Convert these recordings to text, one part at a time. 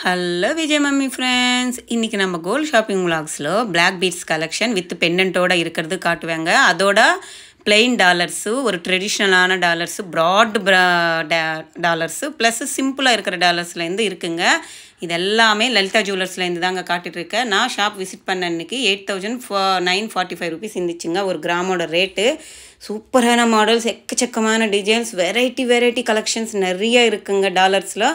Hello Vijay mummy friends, இன்றைக்கி நம்ம gold shopping விலாக்ஸில் பிளாக் பீட்ஸ் கலெக்ஷன் வித் பெண்டன்ட்டோடு இருக்கிறது காட்டுவாங்க. அதோட பிளெயின் டாலர்ஸு, ஒரு ட்ரெடிஷ்னலான டாலர்ஸு, ப்ராட் டாலர்ஸு ப்ளஸ் சிம்பிளாக இருக்கிற டாலர்ஸ்லேருந்து இருக்குங்க. இது எல்லாமே லலிதா ஜுவல்லர்ஸ்லேருந்து தாங்க காட்டிகிட்ருக்கேன். நான் ஷாப் விசிட் பண்ண அன்றைக்கி 8,945 ருபீஸ் இருந்துச்சுங்க ஒரு கிராமோட ரேட்டு. சூப்பரான மாடல்ஸ், எக்கச்சக்கமான டிசைன்ஸ், வெரைட்டி கலெக்ஷன்ஸ் நிறைய இருக்குங்க டாலர்ஸில்.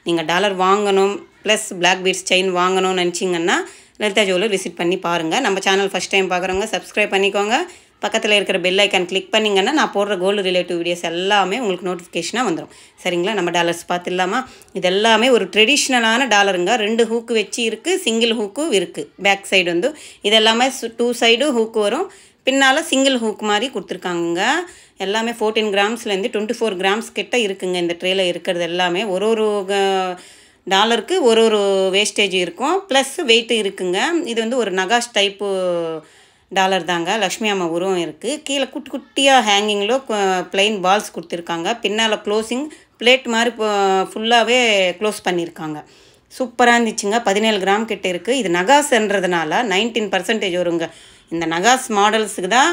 நீங்கள் டாலர் வாங்கணும் ப்ளஸ் பிளாக் பீட்ஸ் செயின் வாங்கணும்னு நினச்சிங்கன்னா லலிதா ஜுவல்லர் விசிட் பண்ணி பாருங்கள். நம்ம சேனல் ஃபஸ்ட் டைம் பார்க்குறவங்க சப்ஸ்கிரைப் பண்ணிக்கோங்க. பக்கத்தில் இருக்கிற பெல் ஐக்கான் கிளிக் பண்ணிங்கன்னா நான் போடுற கோல்டு ரிலேட்டிவ் வீடியோஸ் எல்லாமே உங்களுக்கு நோட்டிஃபிகேஷனாக வந்துடும். சரிங்களா? நம்ம டாலர்ஸ் பார்த்துடலாமா? இது எல்லாமே ஒரு ட்ரெடிஷ்னலான டாலருங்க. 2 ஹூக்கு வச்சு இருக்குது, சிங்கிள் ஹூக்கும் இருக்குது. பேக் சைடு வந்து இது எல்லாமே 2 சைடு ஹூக்கு வரும், பின்னால் சிங்கிள் ஹூக் மாதிரி கொடுத்துருக்காங்க. எல்லாமே 14 கிராம்ஸ்லேருந்து 24 கிராம்ஸ் கிட்ட இருக்குங்க. இந்த ட்ரேயில் இருக்கிறது எல்லாமே ஒரு டாலருக்கு ஒரு வேஸ்டேஜ் இருக்கும், ப்ளஸ் வெயிட்டு இருக்குங்க. இது வந்து ஒரு நகாஷ் டைப்பு டாலர் தாங்க. லக்ஷ்மி அம்மா உருவம் இருக்குது. கீழே குட்டியாக ஹேங்கிங்கில் பிளெயின் பால்ஸ் கொடுத்துருக்காங்க. பின்னால் க்ளோசிங் பிளேட் மாதிரி ஃபுல்லாகவே க்ளோஸ் பண்ணியிருக்காங்க. சூப்பராக இருந்துச்சுங்க. 17 கிராம் கிட்ட இருக்குது. இது நகாஸ்ன்றதுனால 19% வருங்க. இந்த நகாஸ் மாடல்ஸுக்கு தான்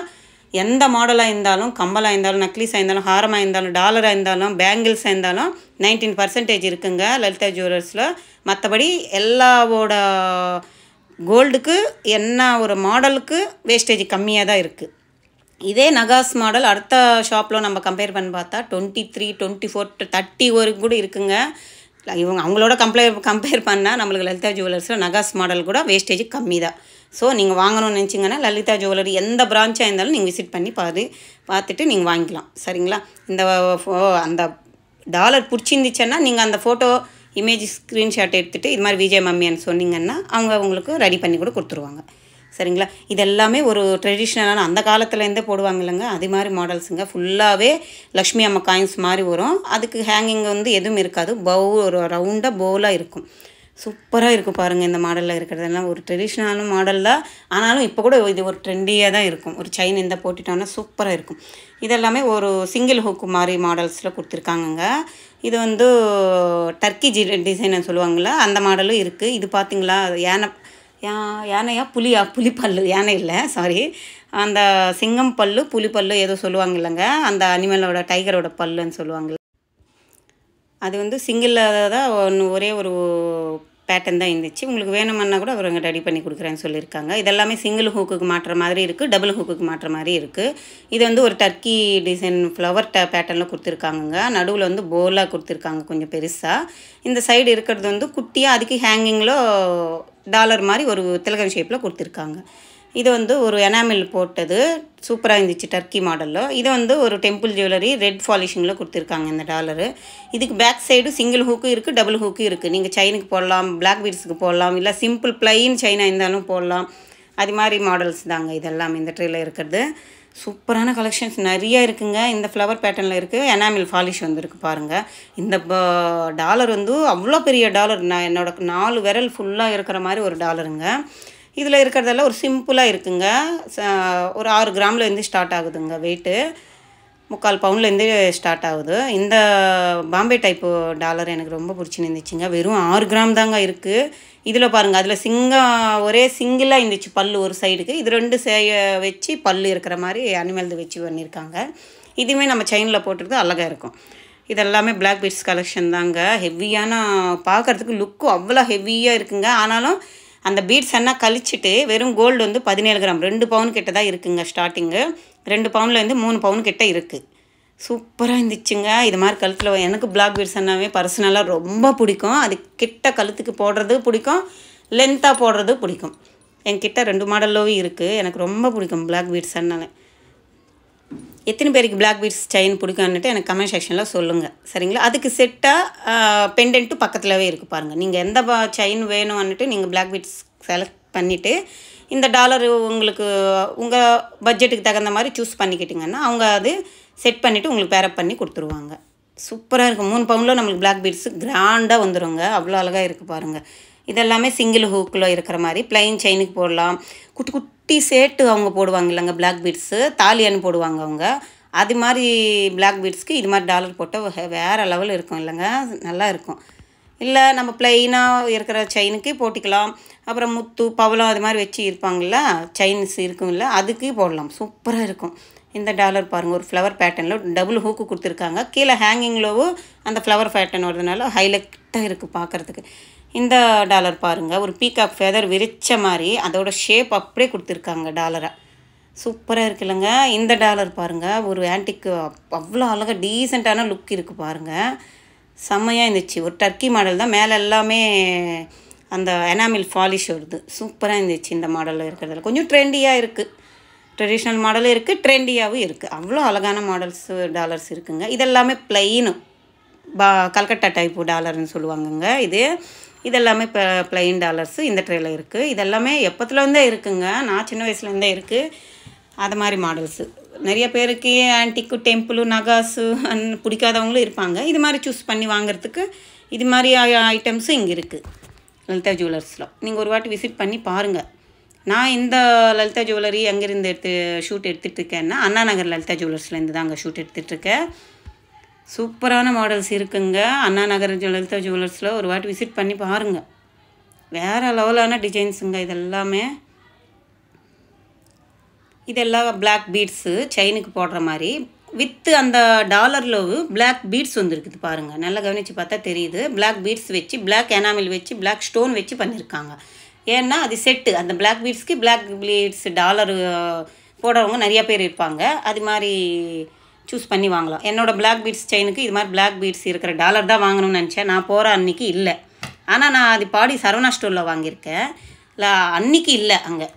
எந்த மாடலாக இருந்தாலும், கம்பலாக இருந்தாலும், நக்லீஸாக இருந்தாலும், ஹாரமாக இருந்தாலும், டாலராக இருந்தாலும், பேங்கிள்ஸாக இருந்தாலும் 19% இருக்குங்க லலிதா ஜுவல்லர்ஸில். மற்றபடி எல்லாவோட கோல்டுக்கு என்ன ஒரு மாடலுக்கு வேஸ்டேஜ் கம்மியாக தான் இருக்குது. இதே நகாஸ் மாடல் அடுத்த ஷாப்பில் நம்ம கம்பேர் பண்ணி பார்த்தா 23, 24, 30 வரைக்கும் கூட இருக்குங்க. அவங்களோட கம்பேர் பண்ணால் நம்மளுக்கு லலிதா ஜுவல்லர்ஸில் நகாஸ் மாடல் கூட வேஸ்டேஜ் கம்மி தான். ஸோ நீங்கள் வாங்கணும்னு நினச்சிங்கன்னா லலிதா ஜுவல்லரி எந்த பிரான்ச்சாக இருந்தாலும் நீங்கள் விசிட் பண்ணி பார்த்துட்டு நீங்கள் வாங்கிக்கலாம். சரிங்களா? அந்த டாலர் பிடிச்சிருந்துச்சுன்னா நீங்கள் அந்த ஃபோட்டோ இமேஜ் ஸ்க்ரீன்ஷாட் எடுத்துகிட்டு இது மாதிரி விஜய் மம்மின்னு சொன்னீங்கன்னா அவங்க உங்களுக்கு ரெடி பண்ணி கூட கொடுத்துருவாங்க. சரிங்களா? இது எல்லாமே ஒரு ட்ரெடிஷ்னலான அந்த காலத்துலேருந்தே போடுவாங்க இல்லைங்க, அது மாதிரி மாடல்ஸுங்க. ஃபுல்லாகவே லக்ஷ்மி அம்மா காயின்ஸ் மாதிரி வரும். அதுக்கு ஹேங்கிங் வந்து எதுவும் இருக்காது, ஒரு ரவுண்டாக பவுலாக இருக்கும். சூப்பராக இருக்கும் பாருங்கள். இந்த மாடலில் இருக்கிறதெல்லாம் ஒரு ட்ரெடிஷ்னலான மாடல் தான், ஆனாலும் இப்போ கூட இது ஒரு ட்ரெண்டியாக தான் இருக்கும். ஒரு செயின் இந்த போட்டுட்டோன்னா சூப்பராக இருக்கும். இதெல்லாமே ஒரு சிங்கிள் ஹூக்கு மாதிரி மாடல்ஸில் கொடுத்துருக்காங்கங்க. இது வந்து டர்க்கி டிசைன்னு சொல்லுவாங்களா, அந்த மாடலும் இருக்குது. இது பார்த்திங்களா, யானையா புலிப்பல்லு, யானை இல்லை சாரி, அந்த சிங்கம் பல்லு புலிப்பல்லு ஏதோ சொல்லுவாங்க இல்லைங்க, அந்த அனிமலோட டைகரோட பல்லுன்னு சொல்லுவாங்க. அது வந்து சிங்கிளில் தான் ஒரே ஒரு பேட்டர்ன் தான் இருந்துச்சு. உங்களுக்கு வேணுமன்னா கூட அவருங்க ரெடி பண்ணி கொடுக்குறேன்னு சொல்லியிருக்காங்க. இதெல்லாமே சிங்கிள் ஹூக்குக்கு மாட்டுற மாதிரி இருக்குது, டபுள் ஹூக்குக்கு மாட்டுற மாதிரி இருக்குது. இது வந்து ஒரு டர்க்கி டிசைன் ஃப்ளவர் பேட்டர்னில் கொடுத்துருக்காங்க. நடுவில் வந்து போலாக கொடுத்துருக்காங்க கொஞ்சம் பெருசாக. இந்த சைடு இருக்கிறது வந்து குட்டியாக, அதுக்கு ஹேங்கிங்கில் டாலர் மாதிரி ஒரு திலகம் ஷேப்பில் கொடுத்துருக்காங்க. இது வந்து ஒரு எனாமில் போட்டது, சூப்பராக இருந்துச்சு டர்க்கி மாடலில். இது வந்து ஒரு டெம்பிள் ஜுவல்லரி ரெட் ஃபாலிஷிங்கில் கொடுத்துருக்காங்க இந்த டாலரு. இதுக்கு பேக் சைடு சிங்கிள் ஹூக்கு இருக்குது, டபுள் ஹூக்கு இருக்குது. நீங்கள் செயினுக்கு போடலாம், பிளாக் பீட்ஸுக்கு போடலாம், இல்லை சிம்பிள் பிளைன் செயினாக இருந்தாலும் போடலாம். அது மாதிரி மாடல்ஸ் தாங்க இதெல்லாம் இந்த ட்ரேயில் இருக்கிறது. சூப்பரான கலெக்ஷன்ஸ் நிறைய இருக்குங்க. இந்த ஃப்ளவர் பேட்டர்னில் இருக்குது, எனாமில் ஃபாலிஷ் வந்துருக்கு பாருங்கள். இந்த டாலர் வந்து அவ்வளோ பெரிய டாலர், என்னோட 4 விரல் ஃபுல்லாக இருக்கிற மாதிரி ஒரு டாலருங்க. இதில் இருக்கிறதெல்லாம் ஒரு சிம்பிளாக இருக்குங்க. ஒரு 6 கிராம்லேருந்து ஸ்டார்ட் ஆகுதுங்க வெயிட்டு, 3/4 பவுண்ட்லேருந்து ஸ்டார்ட் ஆகுது. இந்த பாம்பே டைப்பு டாலர் எனக்கு ரொம்ப பிடிச்சிருந்துச்சுங்க. வெறும் 6 கிராம் தாங்க இருக்குது. இதில் பாருங்கள், அதில் ஒரே சிங்கிளாக இருந்துச்சு பல்லு ஒரு சைடுக்கு. இது 2 வச்சு பல்லு இருக்கிற மாதிரி அனிமல்து வச்சு பண்ணியிருக்காங்க. இதுவுமே நம்ம செயினில் போட்டுருக்கு, அழகாக இருக்கும். இதெல்லாமே பிளாக் பீட்ஸ் கலெக்ஷன் தாங்க. ஹெவியான, பார்க்குறதுக்கு லுக்கும் அவ்வளோ ஹெவியாக இருக்குங்க. ஆனாலும் அந்த பீட்ஸ் எல்லாம் கழிச்சிட்டு வெறும் கோல்டு வந்து 17 கிராம் 2 பவுன் கிட்ட தான் இருக்குங்க ஸ்டார்டிங்கு. 2 பவுன்லேருந்து 3 பவுன் கிட்ட இருக்குது. சூப்பராக இருந்துச்சுங்க. இது மாதிரி கழுத்தில் எனக்கு பிளாக் பீட்ஸ் என்னாவே பர்சனலாக ரொம்ப பிடிக்கும். அது கிட்ட கழுத்துக்கு போடுறது பிடிக்கும், லென்த்தாக போடுறது பிடிக்கும். என்கிட்ட 2 மாடலும் இருக்குது. எனக்கு ரொம்ப பிடிக்கும் பிளாக் பீட்ஸ் என்னாலே. எத்தனை பேருக்கு பிளாக் பீட்ஸ் செயின் பிடிக்கும்னுட்டு எனக்கு கமெண்ட் செக்ஷனில் சொல்லுங்கள். சரிங்களா? அதுக்கு செட்டாக பெண்டன்ட்டு பக்கத்துலவே இருக்குது பாருங்கள். நீங்கள் எந்த செயின் வேணும்னுட்டு நீங்கள் பிளாக் பீட்ஸ் செலக்ட் பண்ணிவிட்டு இந்த டாலர் உங்களுக்கு உங்கள் பட்ஜெட்டுக்கு தகுந்த மாதிரி சூஸ் பண்ணிக்கிட்டிங்கன்னா அவங்க அது செட் பண்ணிவிட்டு உங்களுக்கு பேரப் பண்ணி கொடுத்துருவாங்க. சூப்பராக இருக்கும். 3 பவுண்டில் நம்மளுக்கு பிளாக் பீட்ஸு கிராண்டாக வந்துடுங்க. அவ்வளோ அழகாக இருக்குது பாருங்கள். இதெல்லாமே சிங்கிள் ஹூக்கில் இருக்கிற மாதிரி பிளைன் செயினுக்கு போடலாம். குட்டி சேட்டு அவங்க போடுவாங்க இல்லைங்க பிளாக் பீட்ஸு, தாலியான்னு போடுவாங்க அவங்க. அது மாதிரி பிளாக் பீட்ஸ்க்கு இது மாதிரி டாலர் போட்டால் வேறு லெவல் இருக்கும் இல்லைங்க, நல்லா இருக்கும். இல்லை நம்ம ப்ளைனாக இருக்கிற செயினுக்கு போட்டிக்கலாம். அப்புறம் முத்து பவளம் அது மாதிரி வச்சு இருப்பாங்கள்ல, செயின்ஸ் இருக்கும்ல, அதுக்கு போடலாம். சூப்பராக இருக்கும். இந்த டாலர் பாருங்கள், ஒரு ஃப்ளவர் பேட்டர்னில் டபுள் ஹூக்கு கொடுத்துருக்காங்க. கீழே ஹேங்கிங்லவும் அந்த ஃப்ளவர் பேட்டர்ன் வரதுனால ஹைலைட்டாக இருக்குது பார்க்குறதுக்கு. இந்த டாலர் பாருங்கள், ஒரு பீகாக் ஃபெதர் விரிச்ச மாதிரி அதோட ஷேப் அப்படியே கொடுத்துருக்காங்க டாலரை. சூப்பராக இருக்குல்லங்க. இந்த டாலர் பாருங்கள், ஒரு ஆன்டிக்கு அவ்வளோ அழகாக டீசெண்டான லுக் இருக்குது பாருங்கள். செம்மையாக இருந்துச்சு. ஒரு டர்க்கி மாடல் தான், மேலே எல்லாமே அந்த எனாமில் ஃபாலிஷ் வருது. சூப்பராக இருந்துச்சு. இந்த மாடலில் இருக்கிறதுல கொஞ்சம் ட்ரெண்டியாக இருக்குது. ட்ரெடிஷ்னல் மாடலும் இருக்குது, ட்ரெண்டியாகவும் இருக்குது. அவ்வளோ அழகான டாலர்ஸ் இருக்குங்க. இதெல்லாமே ப்ளைனு கல்கட்டா டைப்பு டாலர்னு சொல்லுவாங்கங்க. இதெல்லாமே இப்போ ப்ளைன் டாலர்ஸு இந்த ட்ரேயில் இருக்குது. இதெல்லாமே எப்போத்துலேருந்தே இருக்குங்க. நான் சின்ன வயசுலேருந்தே இருக்குது. அது மாதிரி மாடல்ஸு நிறைய பேருக்கு ஆன்டிக்கு டெம்பிளு நகாஸு பிடிக்காதவங்களும் இருப்பாங்க. இது மாதிரி சூஸ் பண்ணி வாங்குறதுக்கு இது மாதிரி ஐட்டம்ஸும் இங்கே இருக்குது லலிதா ஜுவல்லர்ஸில். நீங்கள் ஒரு வாட்டி விசிட் பண்ணி பாருங்கள். நான் இந்த லலிதா ஜுவல்லரி எங்கேருந்து ஷூட் எடுத்துகிட்டு இருக்கேன்னா, அண்ணா நகர் லலிதா ஜுவல்லர்ஸ்லேருந்து தான் அங்கே ஷூட் எடுத்துகிட்ருக்கேன். சூப்பரான மாடல்ஸ் இருக்குங்க. அண்ணா நகர் லலிதா ஜுவல்லர்ஸில் ஒரு வாட்டி விசிட் பண்ணி பாருங்கள். வேறு லெவலான டிசைன்ஸுங்க இதெல்லாமே. இதெல்லாம் பிளாக் பீட்ஸு செயினுக்கு போடுற மாதிரி வித்து அந்த டாலரில் பிளாக் பீட்ஸ் வந்துருக்குது பாருங்கள். நல்லா கவனித்து பார்த்தா தெரியுது. பிளாக் பீட்ஸ் வச்சு பிளாக் எனாமில் வச்சு பிளாக் ஸ்டோன் வச்சு பண்ணியிருக்காங்க. ஏன்னா அது செட்டு. அந்த பிளாக் பீட்ஸ்க்கு பிளாக் பீட்ஸ் டாலரு போடுறவங்க நிறையா பேர் இருப்பாங்க. அது மாதிரி சூஸ் பண்ணி வாங்கலாம். என்னோடய பிளாக் பீட்ஸ் செயினுக்கு இது மாதிரி பிளாக் பீட்ஸ் இருக்கிற டாலர் தான் வாங்கணும்னு நினச்சேன். நான் போகிற அன்றைக்கி இல்லை. ஆனால் நான் அது பாடி சரவணா ஸ்டோரில் வாங்கியிருக்கேன். இல்லை அன்றைக்கி இல்லை அங்கே,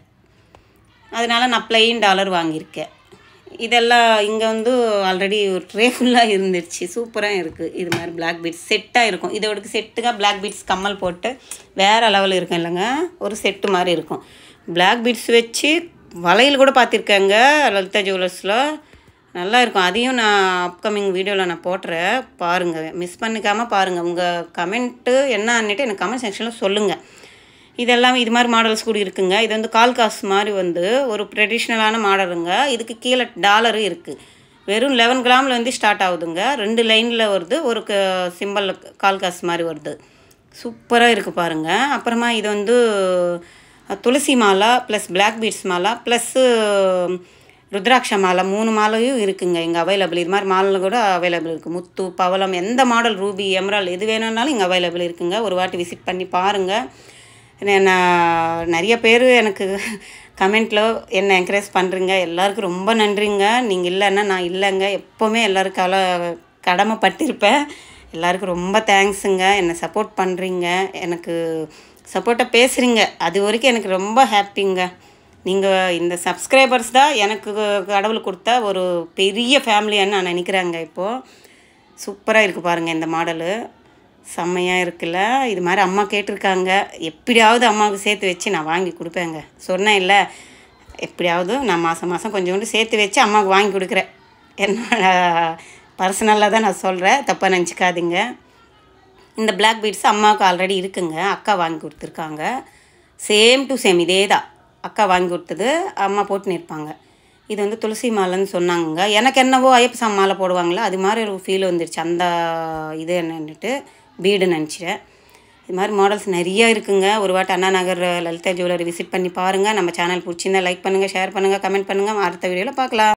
அதனால் நான் ப்ளைன் டாலர் வாங்கியிருக்கேன். இதெல்லாம் இங்கே ஆல்ரெடி ஒரு ட்ரே ஃபுல்லாக இருந்துருச்சு. சூப்பராக இருக்குது. இது மாதிரி பிளாக் பீட்ஸ் செட்டாக இருக்கும். இதோட செட்டுக்காக பிளாக் பீட்ஸ் கம்மல் போட்டு வேறு லெவலில் இருக்கும் இல்லைங்க. ஒரு செட்டு மாதிரி இருக்கும். பிளாக் பீட்ஸ் வச்சு வளையல் கூட பார்த்துருக்கேங்க லலிதா ஜுவல்லர்ஸில். நல்லா இருக்கும். அதையும் நான் அப்கமிங் வீடியோவில் நான் போட்டுறேன், பாருங்கள். மிஸ் பண்ணிக்காமல் பாருங்கள். உங்கள் கமெண்ட்டு என்னன்னுட்டு எனக்கு கமெண்ட் செக்ஷனில் சொல்லுங்கள். இதெல்லாம் இது மாதிரி மாடல்ஸ் கூட இருக்குங்க. இது கால் காசு மாதிரி ஒரு ட்ரெடிஷ்னலான மாடலுங்க. இதுக்கு கீழே டாலரும் இருக்குது. வெறும் 11 கிராமில் ஸ்டார்ட் ஆகுதுங்க. 2 லைனில் வருது. ஒரு சிம்பிள் கால் காசு மாதிரி வருது. சூப்பராக இருக்குது பாருங்கள். அப்புறமா இது துளசி மாலா ப்ளஸ் பிளாக் பீட்ஸ் மாலா ப்ளஸ்ஸு ருத்ராட்ச மாலை 3 மாலையும் இருக்குங்க இங்கே அவைலபிள். இது மாதிரி மாலில் கூட அவைலபிள் இருக்குது. முத்து பவளம் எந்த மாடல் ரூபி எமரால் எது வேணும்னாலும் இங்கே அவைலபிள் இருக்குங்க. ஒரு வாட்டி விசிட் பண்ணி பாருங்கள். நான் நிறைய பேர் எனக்கு கமெண்ட்டில் என்னை என்கரேஜ் பண்ணுறீங்க. எல்லாருக்கும் ரொம்ப நன்றிங்க. நீங்கள் இல்லைன்னா நான் இல்லைங்க. எப்போவுமே எல்லாருக்கால கடமைப்பட்டிருப்பேன். எல்லாருக்கும் ரொம்ப தேங்க்ஸுங்க. என்னை சப்போர்ட் பண்ணுறீங்க, எனக்கு சப்போர்ட்டாக பேசுகிறீங்க. அது வரைக்கும் எனக்கு ரொம்ப ஹாப்பிங்க. நீங்கள் இந்த சப்ஸ்கிரைபர்ஸ் தான் எனக்கு கடவுள் கொடுத்த ஒரு பெரிய ஃபேமிலியான்னு நான் நினைக்கிறேங்க. இப்போது சூப்பராக இருக்குது பாருங்கள். இந்த மாடலு செம்மையாக இருக்குல்ல. இது மாதிரி அம்மா கேட்டிருக்காங்க. எப்படியாவது அம்மாவுக்கு சேர்த்து வச்சு நான் வாங்கி கொடுப்பேங்க. சொன்னேன் இல்லை, எப்படியாவது நான் மாதம் மாதம் கொஞ்சோண்டு சேர்த்து வச்சு அம்மாவுக்கு வாங்கி கொடுக்குறேன். என்னோட பர்சனலாக தான் நான் சொல்கிறேன், தப்பாக நினச்சிக்காதீங்க. இந்த பிளாக் பீட்ஸ் அம்மாவுக்கு ஆல்ரெடி இருக்குங்க. அக்கா வாங்கி கொடுத்துருக்காங்க. சேம் டு சேம் இதே தான் அக்கா வாங்கி கொடுத்தது அம்மா போட்டுன்னு இருப்பாங்க. இது துளசி மாலைன்னு சொன்னாங்க. எனக்கு என்னவோ ஐயப்ப சாமி மாலை போடுவாங்களா அது மாதிரி ஒரு ஃபீல் வந்துடுச்சு. அந்த இது என்னன்னுட்டு பீடு நினச்சிட்டேன். இது மாதிரி மாடல்ஸ் நிறையா இருக்குங்க. ஒரு வாட்டி அண்ணா நகர் லலிதா ஜுவல்லரி விசிட் பண்ணி பாருங்கள். நம்ம சேனல் பிடிச்சிருந்தா லைக் பண்ணுங்கள், ஷேர் பண்ணுங்கள், கமெண்ட் பண்ணுங்கள். அடுத்த வீடியோவில் பார்க்கலாம்.